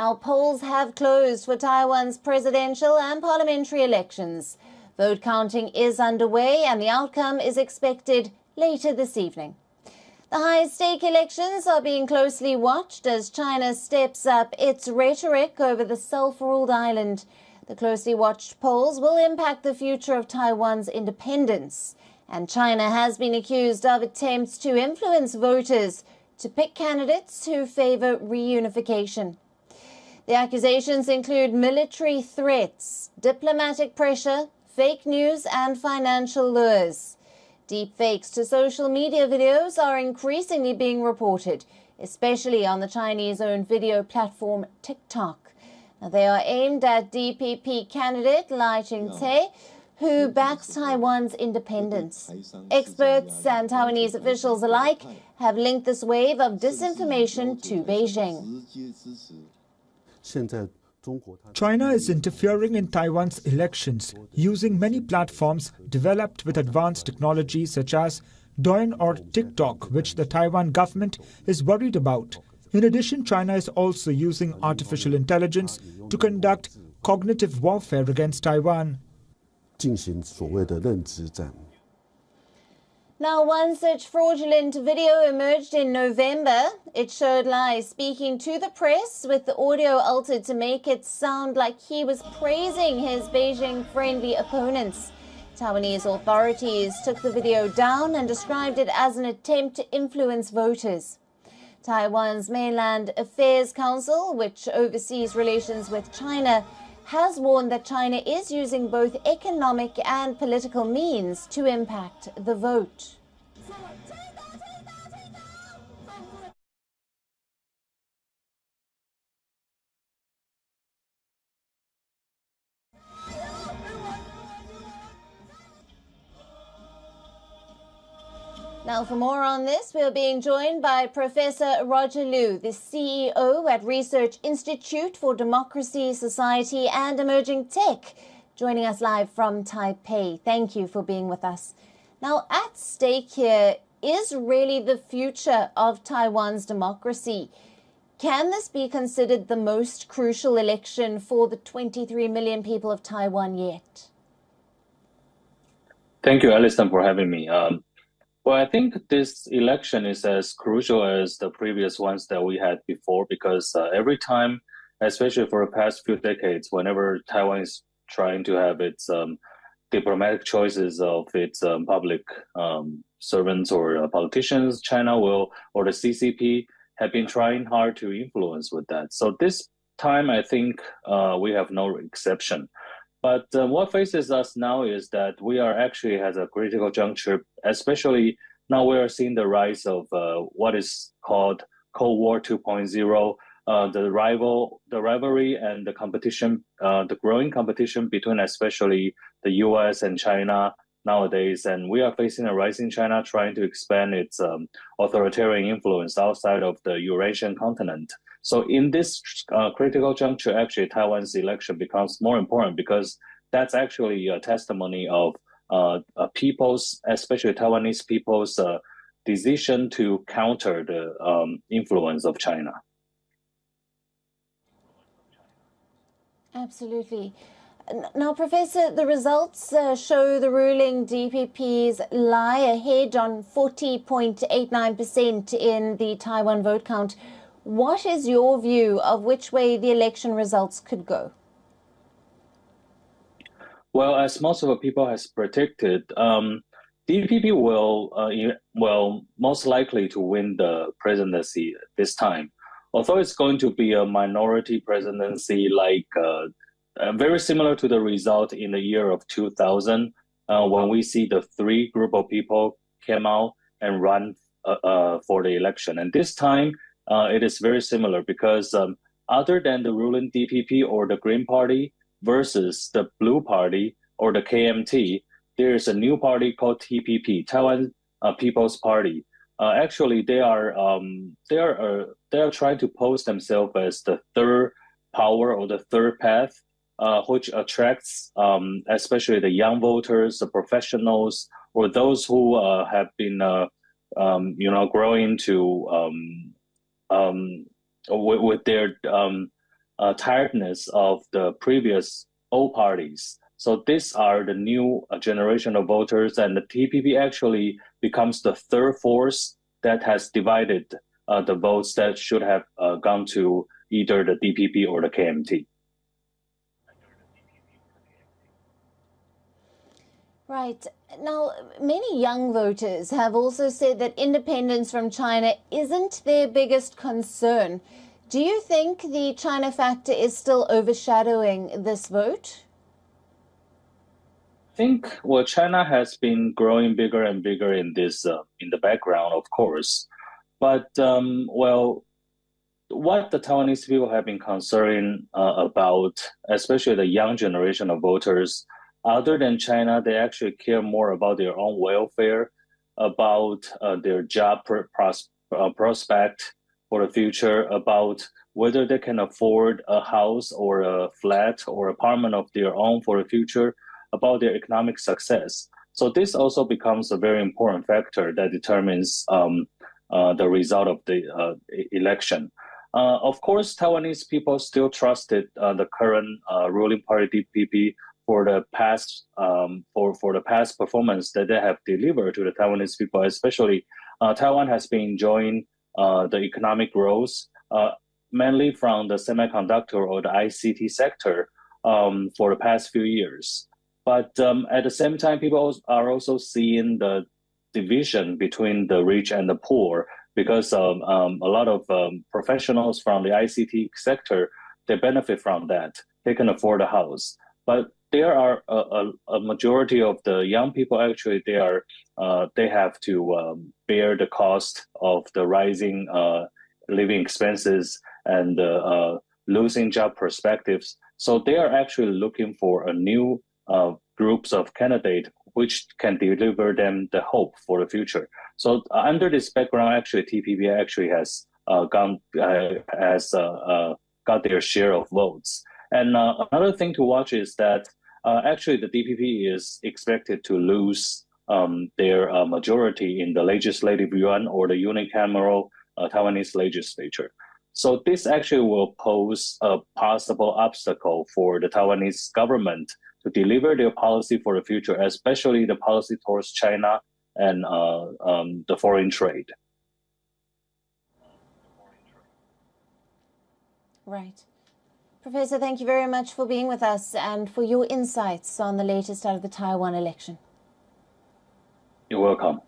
Now, polls have closed for Taiwan's presidential and parliamentary elections. Vote counting is underway and the outcome is expected later this evening. The high-stake elections are being closely watched as China steps up its rhetoric over the self-ruled island. The closely watched polls will impact the future of Taiwan's independence. And China has been accused of attempts to influence voters to pick candidates who favor reunification. The accusations include military threats, diplomatic pressure, fake news and financial lures. Deepfakes to social media videos are increasingly being reported, especially on the Chinese-owned video platform TikTok. Now, they are aimed at DPP candidate Lai Ching-te, who backs Taiwan's independence. Experts and Taiwanese officials alike have linked this wave of disinformation to Beijing. China is interfering in Taiwan's elections using many platforms developed with advanced technology such as WION or TikTok, which the Taiwan government is worried about. In addition, China is also using artificial intelligence to conduct cognitive warfare against Taiwan. Now, one such fraudulent video emerged in November. It showed Lai speaking to the press with the audio altered to make it sound like he was praising his Beijing-friendly opponents. Taiwanese authorities took the video down and described it as an attempt to influence voters. Taiwan's Mainland Affairs Council, which oversees relations with China, has warned that China is using both economic and political means to impact the vote. Now, for more on this, we are being joined by Professor Roger Liu, the CEO at Research Institute for Democracy, Society and Emerging Tech, joining us live from Taipei. Thank you for being with us. Now, at stake here is really the future of Taiwan's democracy. Can this be considered the most crucial election for the 23 million people of Taiwan yet? Thank you, Alison, for having me. Well, I think this election is as crucial as the previous ones that we had before because every time, especially for the past few decades, whenever Taiwan is trying to have its diplomatic choices of its public servants or politicians, China will, or the CCP, have been trying hard to influence with that. So this time, I think we have no exception. But what faces us now is that we are actually at a critical juncture, especially now we are seeing the rise of what is called Cold War 2.0, the rivalry and the competition, the growing competition between especially the US and China nowadays. And we are facing a rising China trying to expand its authoritarian influence outside of the Eurasian continent. So in this critical juncture, actually, Taiwan's election becomes more important because that's actually a testimony of people's, especially Taiwanese people's, decision to counter the influence of China. Absolutely. Now, Professor, the results show the ruling DPPs lie ahead on 40.89% in the Taiwan vote count. What is your view of which way the election results could go? Well, as most of the people has predicted, DPP will most likely to win the presidency this time. Although it's going to be a minority presidency, like very similar to the result in the year of 2000, when we see the three group of people came out and run for the election. And this time, it is very similar because other than the ruling DPP or the Green Party versus the Blue Party or the KMT, there is a new party called TPP, Taiwan People's Party. Actually, they are trying to pose themselves as the third power or the third path, which attracts especially the young voters, the professionals, or those who have been growing to with their tiredness of the previous old parties. So these are the new generation of voters, and the TPP actually becomes the third force that has divided the votes that should have gone to either the DPP or the KMT. Right. Now, many young voters have also said that independence from China isn't their biggest concern. Do you think the China factor is still overshadowing this vote? I think, well, China has been growing bigger and bigger in this in the background, of course. But well, what the Taiwanese people have been concerned about, especially the young generation of voters, other than China, they actually care more about their own welfare, about their job prospect for the future, about whether they can afford a house or a flat or apartment of their own for the future, about their economic success. So this also becomes a very important factor that determines the result of the election. Of course, Taiwanese people still trusted the current ruling party DPP for the past for the past performance that they have delivered to the Taiwanese people. Especially, Taiwan has been enjoying the economic growth mainly from the semiconductor or the ICT sector for the past few years. But at the same time, people are also seeing the division between the rich and the poor, because a lot of professionals from the ICT sector, they benefit from that. They can afford a house. But there are a majority of the young people, actually, they have to bear the cost of the rising living expenses and losing job perspectives. So they are actually looking for a new groups of candidates which can deliver them the hope for the future. So under this background, actually, TPP actually has got their share of votes. And another thing to watch is that actually the DPP is expected to lose their majority in the legislative yuan or the unicameral Taiwanese legislature. So this actually will pose a possible obstacle for the Taiwanese government to deliver their policy for the future, especially the policy towards China and the foreign trade. Right. Professor, thank you very much for being with us and for your insights on the latest out of the Taiwan election. You're welcome.